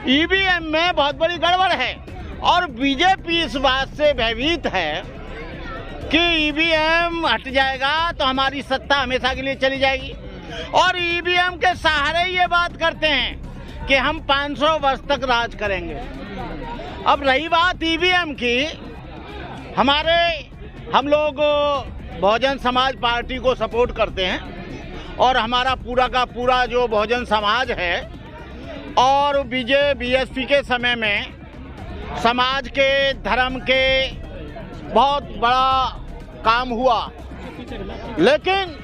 EVM में बहुत बड़ी गड़बड़ है और बीजेपी इस बात से भयभीत है कि ईवीएम हट जाएगा तो हमारी सत्ता हमेशा के लिए चली जाएगी। और ईवीएम के सहारे ये बात करते हैं कि हम 500 वर्ष तक राज करेंगे। अब रही बात ईवीएम की, हम लोग बहुजन समाज पार्टी को सपोर्ट करते हैं और हमारा पूरा का पूरा जो बहुजन समाज है और बीएसपी के समय में समाज के धर्म के बहुत बड़ा काम हुआ, लेकिन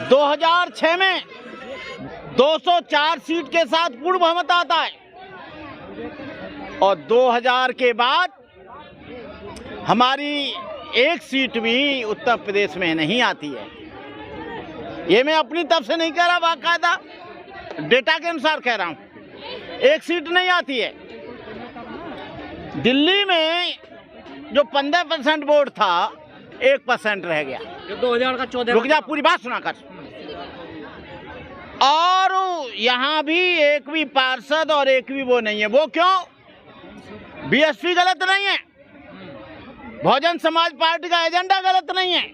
2006 में 204 सीट के साथ पूर्ण बहुमत आता है और 2000 के बाद हमारी एक सीट भी उत्तर प्रदेश में नहीं आती है। ये मैं अपनी तरफ से नहीं कह रहा, बाकायदा डेटा के अनुसार कह रहा हूँ, एक सीट नहीं आती है। दिल्ली में जो 15% वोट था 1% रह गया, जो 2014 रुक जा, पूरी बात सुना कर। और यहाँ भी एक भी पार्षद और एक भी वो नहीं है। वो क्यों? बीएसपी गलत नहीं है, बहुजन समाज पार्टी का एजेंडा गलत नहीं है,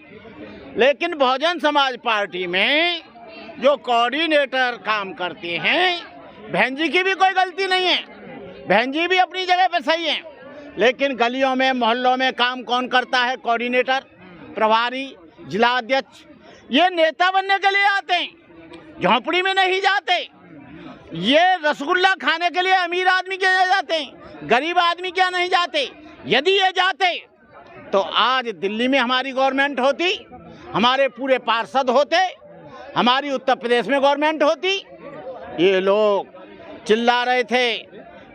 लेकिन बहुजन समाज पार्टी में जो कोऑर्डिनेटर काम करते हैं, बहन जी की भी कोई गलती नहीं है, बहन जी भी अपनी जगह पे सही है, लेकिन गलियों में मोहल्लों में काम कौन करता है? कोऑर्डिनेटर, प्रभारी, जिला अध्यक्ष। ये नेता बनने के लिए आते हैं, झोंपड़ी में नहीं जाते। ये रसगुल्ला खाने के लिए अमीर आदमी के लिए जाते हैं, गरीब आदमी क्या नहीं जाते। यदि ये जाते तो आज दिल्ली में हमारी गवर्नमेंट होती, हमारे पूरे पार्षद होते, हमारी उत्तर प्रदेश में गवर्नमेंट होती। ये लोग चिल्ला रहे थे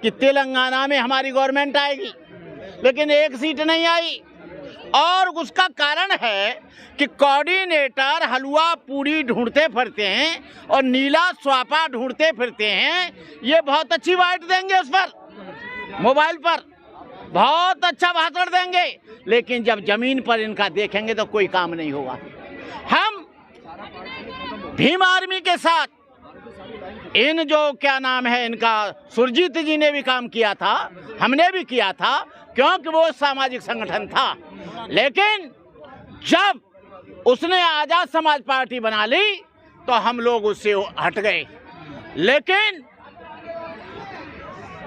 कि तेलंगाना में हमारी गवर्नमेंट आएगी, लेकिन एक सीट नहीं आई। और उसका कारण है कि कोऑर्डिनेटर हलवा पूरी ढूंढते फिरते हैं और नीला स्वापा ढूंढते फिरते हैं। ये बहुत अच्छी बाइट देंगे उस पर, मोबाइल पर बहुत अच्छा भाषण देंगे, लेकिन जब जमीन पर इनका देखेंगे तो कोई काम नहीं होगा। हम भीम आर्मी के साथ इन जो क्या नाम है इनका, सुरजीत जी ने भी काम किया था, हमने भी किया था, क्योंकि वो सामाजिक संगठन था। लेकिन जब उसने आजाद समाज पार्टी बना ली तो हम लोग उससे हट गए। लेकिन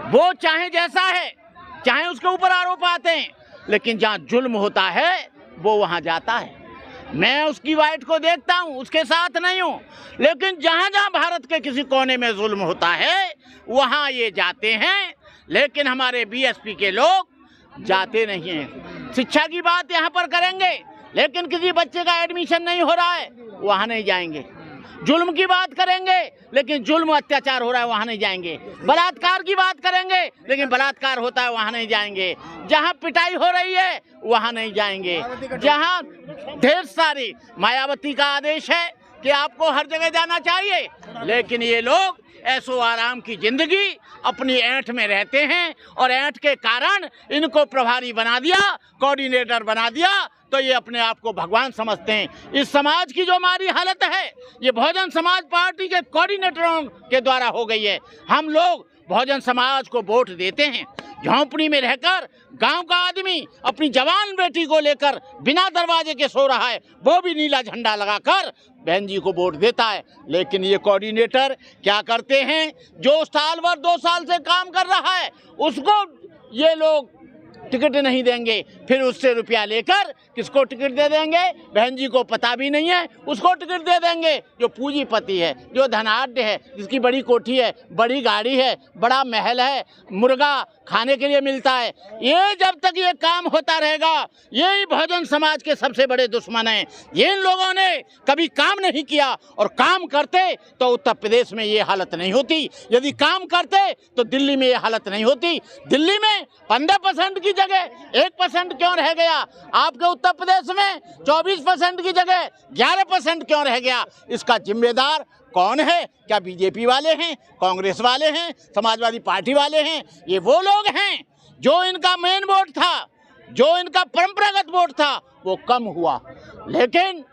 वो चाहे जैसा है, चाहे उसके ऊपर आरोप आते हैं, लेकिन जहाँ जुल्म होता है वो वहाँ जाता है। मैं उसकी वाइट को देखता हूँ, उसके साथ नहीं हूँ, लेकिन जहाँ जहाँ भारत के किसी कोने में जुल्म होता है वहाँ ये जाते हैं। लेकिन हमारे बीएसपी के लोग जाते नहीं हैं। शिक्षा की बात यहाँ पर करेंगे, लेकिन किसी बच्चे का एडमिशन नहीं हो रहा है वहाँ नहीं जाएंगे। जुल्म की बात करेंगे, लेकिन जुल्म अत्याचार हो रहा है वहाँ नहीं जाएंगे। बलात्कार की बात करेंगे, लेकिन बलात्कार होता है वहाँ नहीं जाएंगे। जहाँ पिटाई हो रही है वहाँ नहीं जाएंगे। जहाँ ढेर सारी, मायावती का आदेश है कि आपको हर जगह जाना चाहिए, लेकिन ये लोग ऐसो आराम की जिंदगी अपनी ऐंठ में रहते हैं और ऐंठ के कारण इनको प्रभारी बना दिया, कोऑर्डिनेटर बना दिया, तो ये अपने आप को भगवान समझते हैं। इस समाज की जो हमारी हालत है ये बहुजन समाज पार्टी के कोऑर्डिनेटरों के द्वारा हो गई है। हम लोग बहुजन समाज को वोट देते हैं, झोंपड़ी में रहकर गांव का आदमी अपनी जवान बेटी को लेकर बिना दरवाजे के सो रहा है, वो भी नीला झंडा लगाकर बहन जी को वोट देता है। लेकिन ये कोऑर्डिनेटर क्या करते हैं? जो साल भर 2 साल से काम कर रहा है उसको ये लोग टिकट नहीं देंगे, फिर उससे रुपया लेकर किसको टिकट दे देंगे? बहन जी को पता भी नहीं है, उसको टिकट दे देंगे जो पूंजीपति है, जो धनाढ्य है, जिसकी बड़ी कोठी है, बड़ी गाड़ी है, बड़ा महल है, मुर्गा खाने के लिए मिलता है। ये जब तक ये काम होता रहेगा, यही बहुजन समाज के सबसे बड़े दुश्मन हैं। ये इन लोगों ने कभी काम नहीं किया, और काम करते तो उत्तर प्रदेश में ये हालत नहीं होती, यदि काम करते तो दिल्ली में ये हालत नहीं होती। दिल्ली में 15% की जगह 1% क्यों रह गया? आपके उत्तर प्रदेश में 24% की जगह 11% क्यों रह गया? इसका जिम्मेदार कौन है? क्या बीजेपी वाले हैं, कांग्रेस वाले हैं, समाजवादी पार्टी वाले हैं? ये वो लोग हैं जो इनका मेन वोट था, जो इनका परंपरागत वोट था वो कम हुआ। लेकिन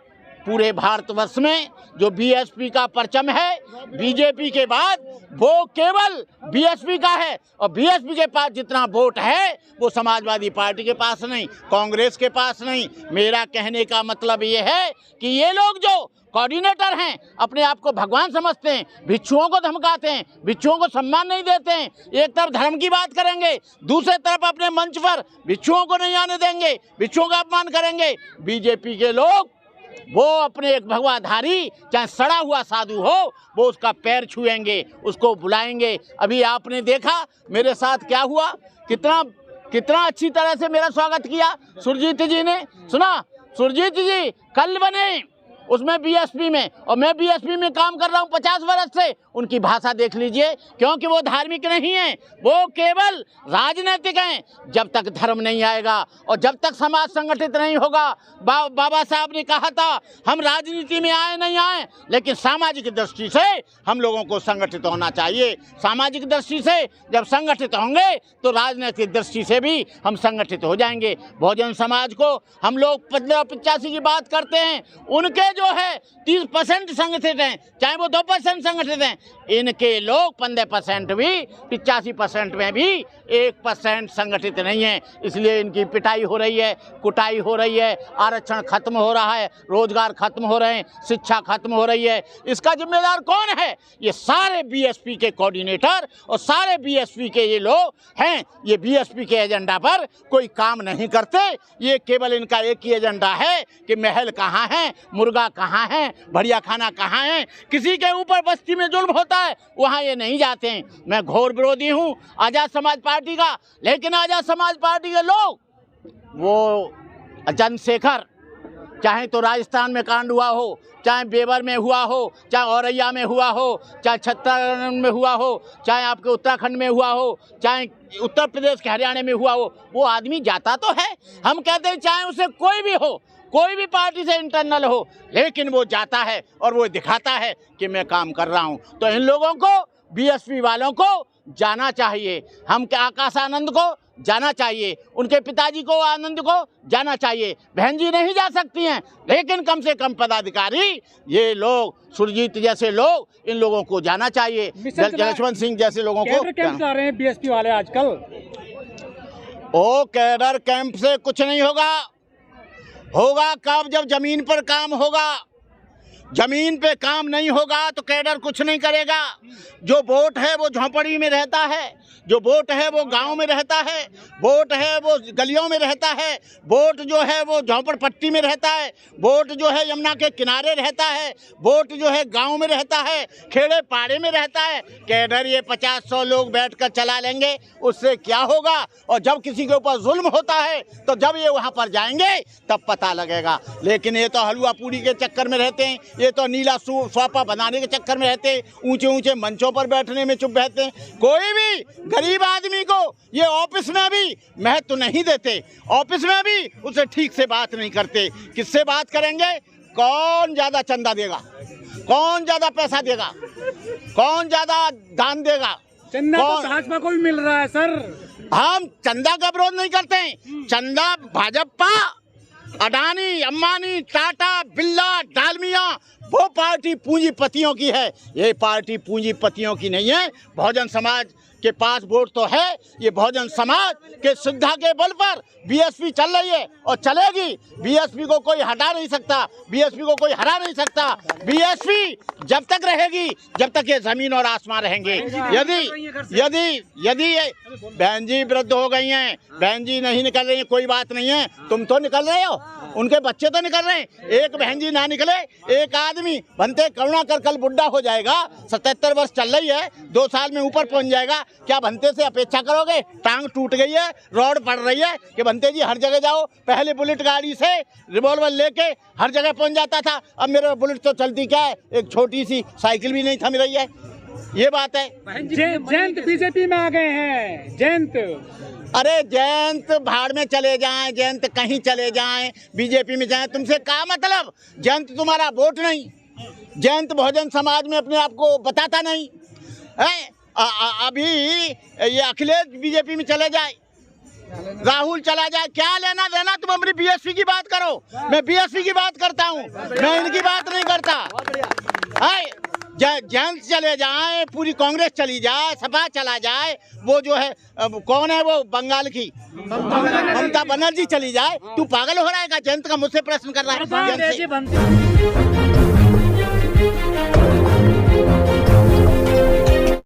पूरे भारतवर्ष में जो बीएसपी का परचम है, बीजेपी के बाद वो केवल बीएसपी का है। और बीएसपी के पास जितना वोट है वो समाजवादी पार्टी के पास नहीं, कांग्रेस के पास नहीं। मेरा कहने का मतलब ये है कि ये लोग जो कोऑर्डिनेटर हैं अपने आप को भगवान समझते हैं, भिक्षुओं को धमकाते हैं, भिक्षुओं को सम्मान नहीं देते हैं। एक तरफ धर्म की बात करेंगे, दूसरे तरफ अपने मंच पर भिक्षुओं को नहीं आने देंगे, भिक्षुओं का अपमान करेंगे। बीजेपी के लोग वो अपने एक भगवाधारी चाहे सड़ा हुआ साधु हो वो उसका पैर छुएंगे, उसको बुलाएंगे। अभी आपने देखा मेरे साथ क्या हुआ, कितना अच्छी तरह से मेरा स्वागत किया सुरजीत जी ने। सुना, सुरजीत जी कल बने उसमें बीएसपी में, और मैं बीएसपी में काम कर रहा हूँ 50 वर्ष से। उनकी भाषा देख लीजिए, क्योंकि वो धार्मिक नहीं है, वो केवल राजनीतिक हैं। जब तक धर्म नहीं आएगा और जब तक समाज संगठित नहीं होगा, बाबा साहब ने कहा था हम राजनीति में आए नहीं आए, लेकिन सामाजिक दृष्टि से हम लोगों को संगठित होना चाहिए। सामाजिक दृष्टि से जब संगठित होंगे तो राजनीतिक दृष्टि से भी हम संगठित हो जाएंगे। बहुजन समाज को हम लोग 85 की बात करते हैं, उनके जो है 30% संगठित हैं, चाहे वो 2% संगठित हैं। इनके लोग 15% भी, 85% में भी 1% संगठित नहीं है। इसलिए इनकी पिटाई हो रही है, कुटाई हो रही है, आरक्षण खत्म हो रहा है, रोजगार खत्म हो रहे हैं, शिक्षा खत्म हो रही है। इसका जिम्मेदार कौन है? ये सारे बीएसपी के कोऑर्डिनेटर और सारे बीएसपी के ये लोग हैं। ये बीएसपी के एजेंडा पर कोई काम नहीं करते। ये केवल इनका एक ही एजेंडा है कि महल कहाँ है, मुर्गा कहाँ है, बढ़िया खाना कहाँ है। किसी के ऊपर बस्ती में जुल्म होता है वहाँ ये नहीं जाते हैं। मैं घोर विरोधी हूँ आज़ाद समाज पार्टी का, लेकिन आज़ाद समाज पार्टी के लोग वो चंद्रशेखर, चाहे तो राजस्थान में कांड हुआ हो, चाहे बेवर में हुआ हो, चाहे औरैया में हुआ हो, चाहे छत्तीसगढ़ में हुआ हो, चाहे आपके उत्तराखंड में हुआ हो, चाहे उत्तर प्रदेश के हरियाणा में हुआ हो, वो आदमी जाता तो है। हम कहते हैं चाहे उसे कोई भी हो, कोई भी पार्टी से इंटरनल हो, लेकिन वो जाता है और वो दिखाता है कि मैं काम कर रहा हूँ। तो इन लोगों को, बीएसपी वालों को जाना चाहिए। हम आकाश आनंद को जाना चाहिए, उनके पिताजी को आनंद को जाना चाहिए। बहन जी नहीं जा सकती हैं, लेकिन कम से कम पदाधिकारी ये लोग, सुरजीत जैसे लोग, इन लोगों को जाना चाहिए। जसवंत सिंह जैसे लोगों को जा रहे हैं बीएसपी वाले आजकल। ओ कैडर कैंप से कुछ नहीं होगा। होगा कब? जब जमीन पर काम होगा। जमीन पे काम नहीं होगा तो कैडर कुछ नहीं करेगा। जो वोट है वो झोंपड़ी में रहता है, जो वोट है वो गांव में रहता है, वोट है वो गलियों में रहता है, वोट जो है वो झोंपड़पट्टी में रहता है, वोट जो है यमुना के किनारे रहता है, वोट जो है गांव में रहता है, खेड़े पाड़े में रहता है। कैडर ये 50-100 लोग बैठकर चला लेंगे, उससे क्या होगा? और जब किसी के ऊपर जुल्म होता है तो जब ये वहाँ पर जाएंगे तब पता लगेगा। लेकिन ये तो हलवा पूड़ी के चक्कर में रहते हैं, ये तो नीला स्वापा बनाने के चक्कर में रहते हैं, ऊंचे ऊंचे मंचों पर बैठने में चुप रहते हैं। कोई भी गरीब आदमी को ये ऑफिस में भी महत्व नहीं देते, ऑफिस में भी उसे ठीक से बात नहीं करते। किससे बात करेंगे? कौन ज्यादा चंदा देगा, कौन ज्यादा पैसा देगा, कौन ज्यादा दान देगा। चंदा तो भाजपा को भी मिल रहा है सर। हम चंदा का विरोध नहीं करते हैं। चंदा भाजपा, अडानी, अंबानी, टाटा, बिरला, डालमिया, वो पार्टी पूंजीपतियों की है। ये पार्टी पूंजीपतियों की नहीं है। बहुजन समाज के पास वोट तो है। ये बहुजन समाज के श्रद्धा के बल पर बीएसपी चल रही है और चलेगी। बीएसपी को कोई हटा नहीं सकता, बीएसपी को कोई हरा नहीं सकता। बीएसपी जब तक रहेगी जब तक ये जमीन और आसमान रहेंगे। यदि बहन जी वृद्ध हो गई हैं, बहन जी नहीं निकल रही हैं, कोई बात नहीं है, तुम तो निकल रहे हो, उनके बच्चे तो निकल रहे हैं। एक बहन जी ना निकले, एक आदमी बनते करुणाकर कल बुढ़ा हो जाएगा, 77 वर्ष चल रही है, 2 साल में ऊपर पहुंच जाएगा। क्या बनते से अपेक्षा करोगे? टांग टूट गई है, रॉड पड़ रही है कि बनते जी हर जगह जाओ। पहले बुलेट गाड़ी से रिवॉल्वर लेके हर जगह पहुंच जाता था, अब मेरे बुलेट तो चलती क्या है, एक छोटी सी साइकिल भी नहीं थम रही है। ये बात है। जयंत बीजेपी में आ गए हैं। जयंत, अरे जयंत भाड़ में चले जाएं, जयंत कहीं चले जाएं, बीजेपी में जाएं, तुमसे क्या मतलब? जयंत तुम्हारा वोट नहीं, जयंत बहुजन समाज में अपने आप को बताता नहीं है। अभी ये अखिलेश बीजेपी में चले जाए, राहुल चला जाए, क्या लेना देना, तुम अपनी बीएसपी की बात करो, मैं बीएसपी की बात करता हूँ, मैं इनकी बात नहीं करता। जैन चले जाए, पूरी कांग्रेस चली जाए, सपा चला जाए, वो जो है कौन है वो बंगाल की ममता बनर्जी चली जाए, तू पागल हो रहा है क्या? जयंत का मुझसे प्रश्न कर रहा है।